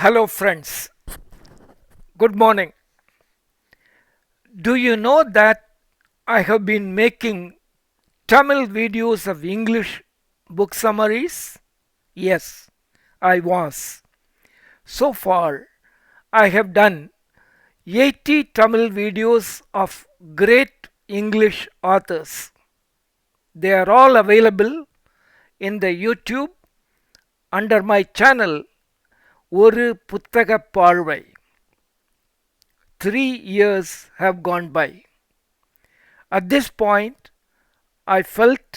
Hello friends, good morning. Do you know that I have been making Tamil videos of English book summaries? Yes, I was. So far, I have done 80 Tamil videos of great English authors. They are all available in the YouTube under my channel ஒரு புத்தக பார்வை. 3 years have gone by. At this point, I felt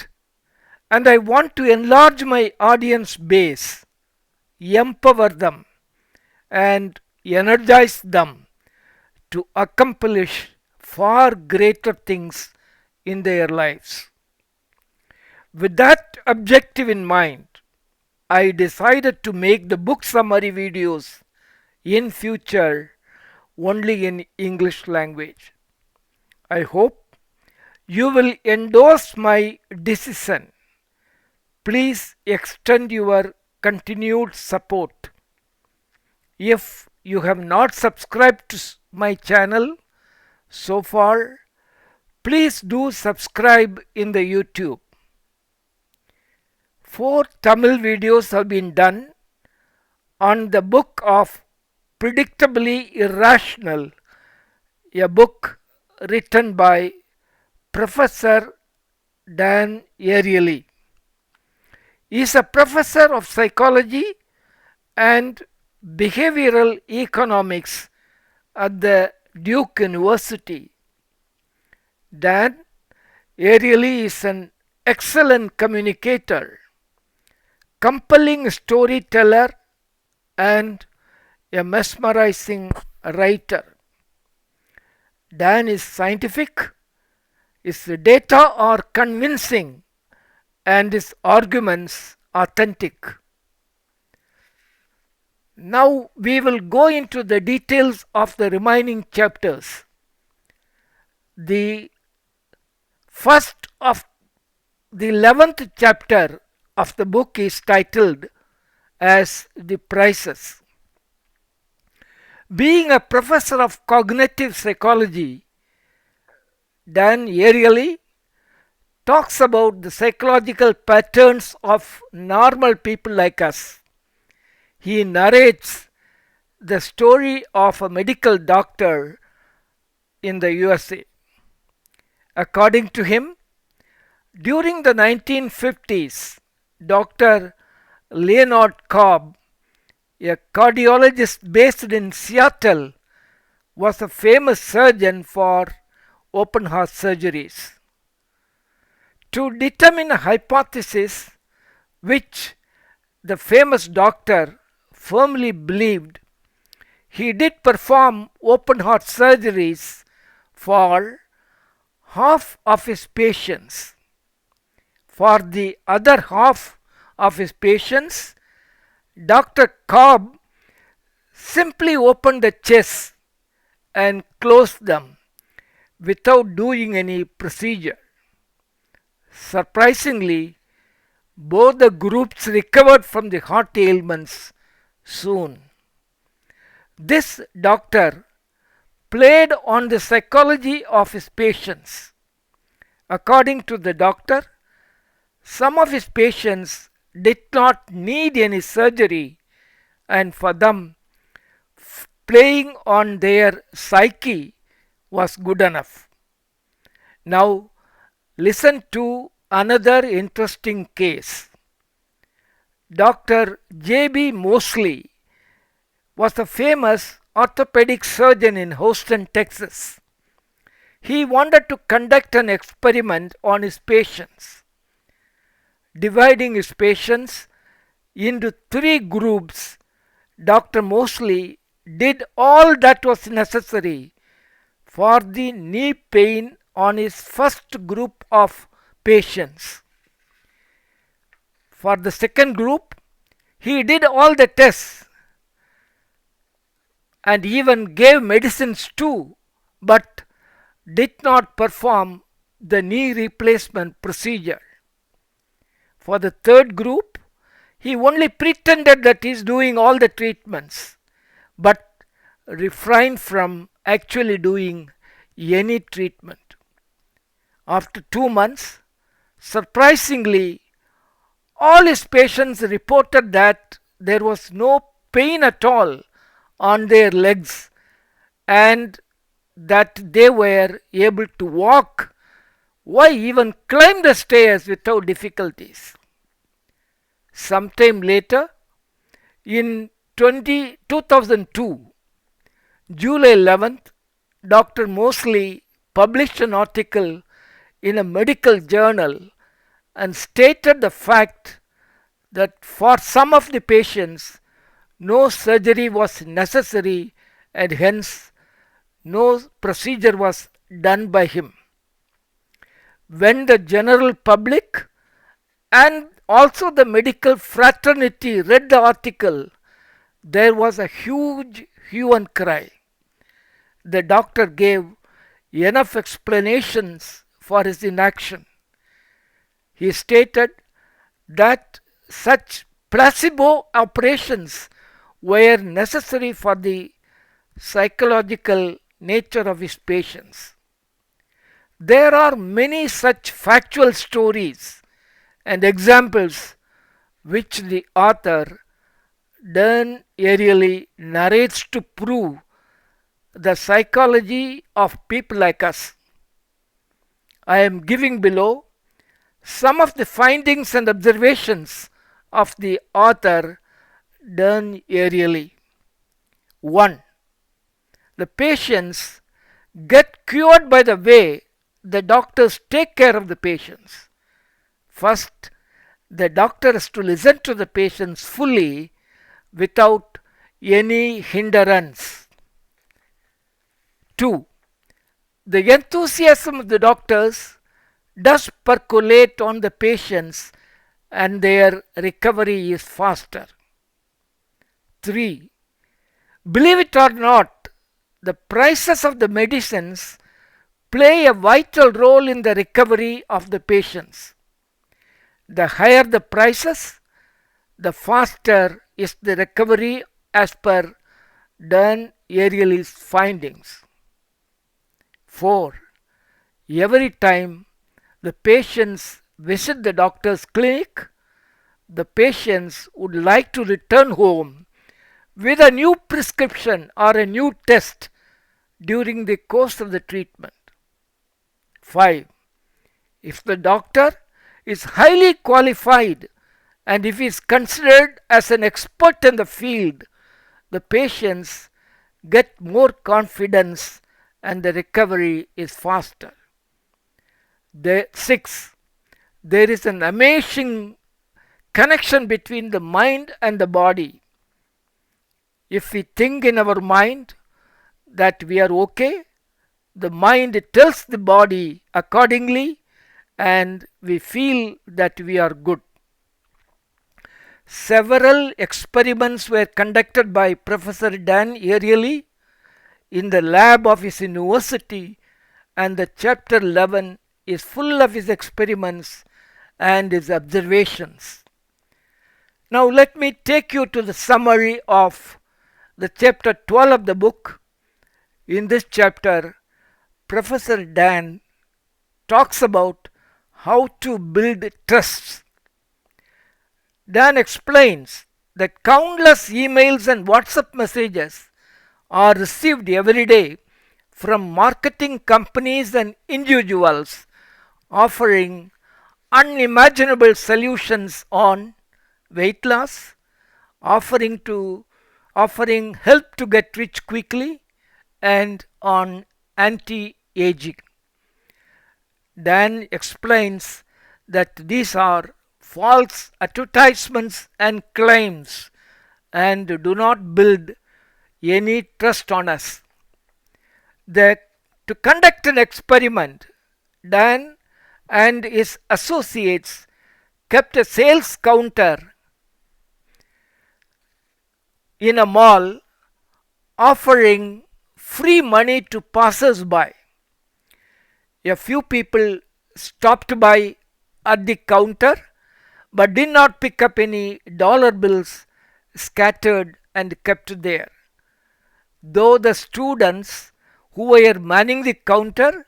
and I want to enlarge my audience base, empower them, and energize them to accomplish far greater things in their lives. With that objective in mind, I decided to make the book summary videos in future only in English language. I hope you will endorse my decision. Please extend your continued support. If you have not subscribed to my channel so far, please do subscribe in the YouTube. 4 Tamil videos have been done on the book of Predictably Irrational, a book written by Professor Dan Ariely. He is a professor of psychology and behavioral economics at the Duke University. Dan Ariely is an excellent communicator, compelling storyteller, and a mesmerizing writer. Dan is scientific, his data are convincing, and his arguments authentic. Now we will go into the details of the remaining chapters. The first of the 11th chapter of the book is titled as The Prices. Being a professor of cognitive psychology, Dan Ariely talks about the psychological patterns of normal people like us. He narrates the story of a medical doctor in the USA. According to him, during the 1950s, Dr. Leonard Cobb, a cardiologist based in Seattle, was a famous surgeon for open heart surgeries. To determine a hypothesis which the famous doctor firmly believed, he did perform open heart surgeries for half of his patients. For the other half of his patients, Dr. Cobb simply opened the chest and closed them without doing any procedure. Surprisingly, both the groups recovered from the heart ailments soon. This doctor played on the psychology of his patients. According to the doctor, some of his patients did not need any surgery, and for them, playing on their psyche was good enough. Now, listen to another interesting case. Dr. J.B. Mosley was a famous orthopedic surgeon in Houston, Texas. He wanted to conduct an experiment on his patients. Dividing his patients into 3 groups, Dr. Mosley did all that was necessary for the knee pain on his first group of patients. For the second group, he did all the tests and even gave medicines too, but did not perform the knee replacement procedure. For the third group, he only pretended that he is doing all the treatments but refrained from actually doing any treatment. After 2 months, surprisingly, all his patients reported that there was no pain at all on their legs and that they were able to walk, why even climb the stairs without difficulties. Sometime later, in 2002, July 11th, Dr. Mosley published an article in a medical journal and stated the fact that for some of the patients, no surgery was necessary and hence no procedure was done by him. When the general public and also the medical fraternity read the article, there was a huge hue and cry. The doctor gave enough explanations for his inaction. He stated that such placebo operations were necessary for the psychological nature of his patients. There are many such factual stories and examples which the author Dan Ariely narrates to prove the psychology of people like us. I am giving below some of the findings and observations of the author Dan Ariely. 1. The patients get cured by the way the doctors take care of the patients. First, the doctor has to listen to the patients fully without any hindrance. 2. The enthusiasm of the doctors does percolate on the patients and their recovery is faster. 3. Believe it or not, the prices of the medicines play a vital role in the recovery of the patients. The higher the prices, the faster is the recovery as per Dan Ariely's findings. 4. Every time the patients visit the doctor's clinic, the patients would like to return home with a new prescription or a new test during the course of the treatment. 5. If the doctor is highly qualified and if he is considered as an expert in the field, the patients get more confidence and the recovery is faster. 6. There is an amazing connection between the mind and the body. If we think in our mind that we are okay, the mind tells the body accordingly and we feel that we are good. Several experiments were conducted by Professor Dan Ariely in the lab of his university, and the chapter 11 is full of his experiments and his observations. Now let me take you to the summary of the chapter 12 of the book. In this chapter, Professor Dan talks about how to build trusts. Dan explains that countless emails and WhatsApp messages are received every day from marketing companies and individuals offering unimaginable solutions on weight loss, offering help to get rich quickly, and on anti-aging. Dan explains that these are false advertisements and claims and do not build any trust on us. To conduct an experiment, Dan and his associates kept a sales counter in a mall offering free money to passers-by. A few people stopped by at the counter but did not pick up any dollar bills scattered and kept there. though the students who were manning the counter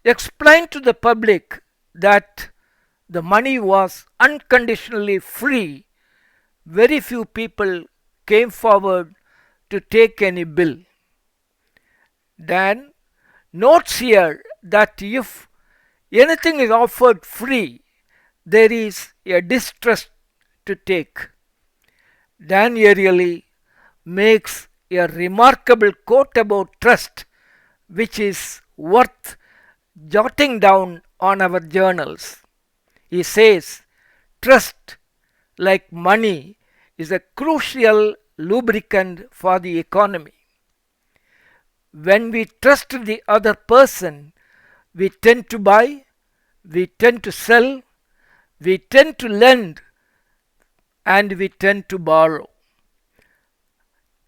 explained to the public that the money was unconditionally free, very few people came forward to take any bill. Dan notes here that if anything is offered free, there is a distrust to take. Dan Ariely makes a remarkable quote about trust, which is worth jotting down on our journals. He says, trust, like money, is a crucial lubricant for the economy. When we trust the other person, we tend to buy, we tend to sell, we tend to lend, and we tend to borrow.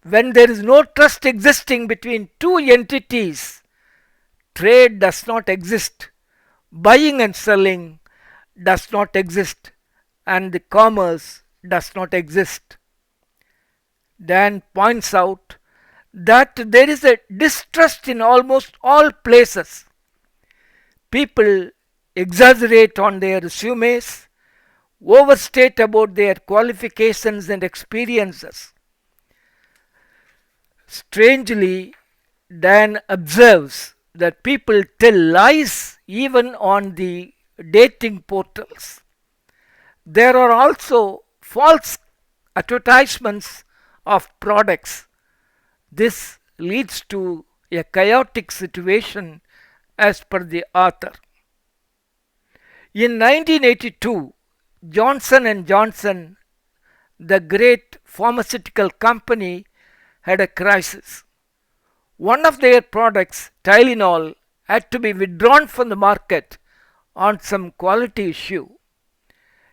When there is no trust existing between two entities, trade does not exist, buying and selling does not exist, and the commerce does not exist. Dan points out that there is a distrust in almost all places. People exaggerate on their resumes, overstate about their qualifications and experiences. Strangely, Dan observes that people tell lies even on the dating portals. There are also false advertisements of products. This leads to a chaotic situation as per the author. In 1982, Johnson & Johnson, the great pharmaceutical company, had a crisis. One of their products, Tylenol, had to be withdrawn from the market on some quality issue.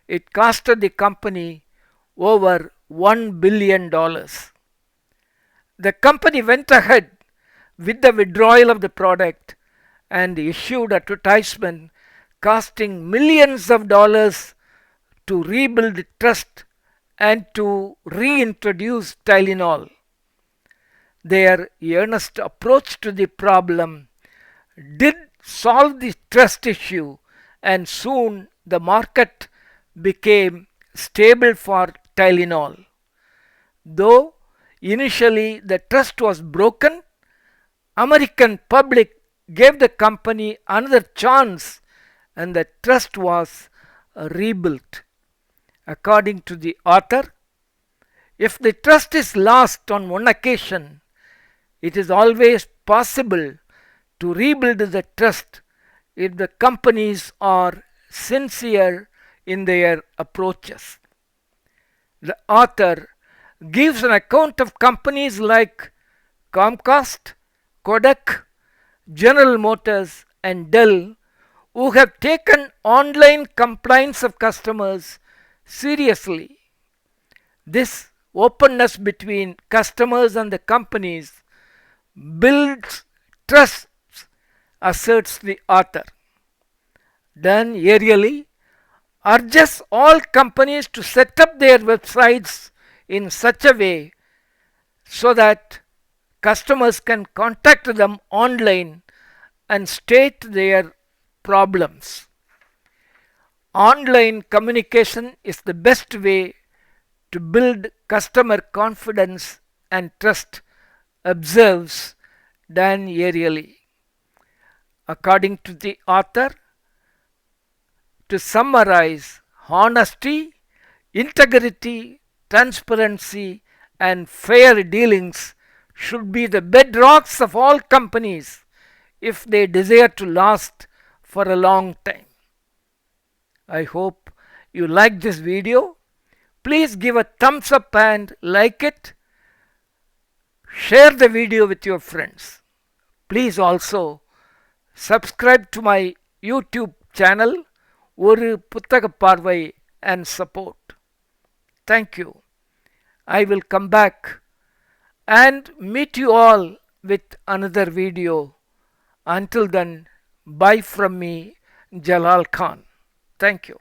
It costed the company over $1 billion. The company went ahead with the withdrawal of the product and issued advertisement costing millions of dollars to rebuild trust and to reintroduce Tylenol. Their earnest approach to the problem did solve the trust issue, and soon the market became stable for Tylenol. Though initially the trust was broken, American public gave the company another chance and the trust was rebuilt. According to the author, if the trust is lost on one occasion, it is always possible to rebuild the trust if the companies are sincere in their approaches. The author gives an account of companies like Comcast, Kodak, General Motors, and Dell who have taken online complaints of customers seriously. This openness between customers and the companies builds trust, asserts the author. Dan Ariely urges all companies to set up their websites in such a way so that customers can contact them online and state their problems. Online communication is the best way to build customer confidence and trust, observes Dan Ariely. According to the author, to summarize, honesty, integrity, transparency, and fair dealings should be the bedrocks of all companies if they desire to last for a long time. I hope you like this video. Please give a thumbs up and like it. Share the video with your friends. Please also subscribe to my YouTube channel ஒரு புத்தக பார்வை and support. Thank you. I will come back and meet you all with another video. Until then, bye from me, Jalal Khan. Thank you.